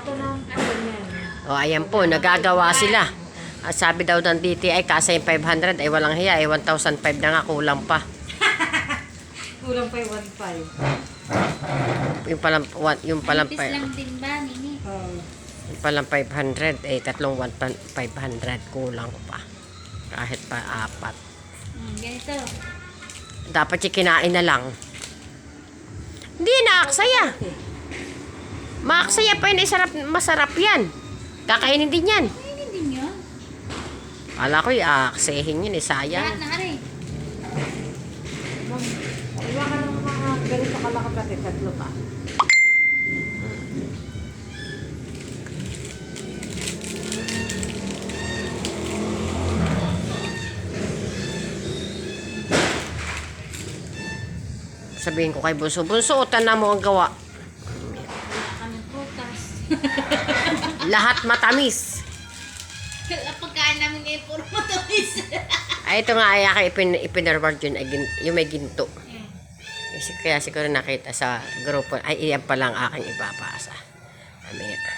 Ito na ang ganyan. O, ayan po, nagagawa sila. At sabi daw ng DTI, kasi yung 500 ay walang hiya, ay 1,500 na nga, kulang pa. Kulang pa yung 1.5. Yung palang, Manipis lang din ba, Nini? yung palang 500, eh, tatlong 1,500, kulang pa. Kahit pa 4. Ganito. Dapat yung kinain na lang. Hindi na, aksaya. Maaksaya pa yun, masarap yan. Kakainin din yan. Kainin din yun. Kala ko yung aksayahin yun, sayang. Lahat na ka rin. Iwa ka ng mga ganito kalakad kasi tatlo pa. Sabihin ko kay Bunso, Bunso, tanan mo ang gawa. Wala kami prutas. Lahat matamis. Ang pagkain namin ngayon, puro matamis. Ay, ito nga ay ipinarward yun, yung may ginto. Kaya siguro nakita sa grupo, ay iyan pa lang aking ipapasa. Amen.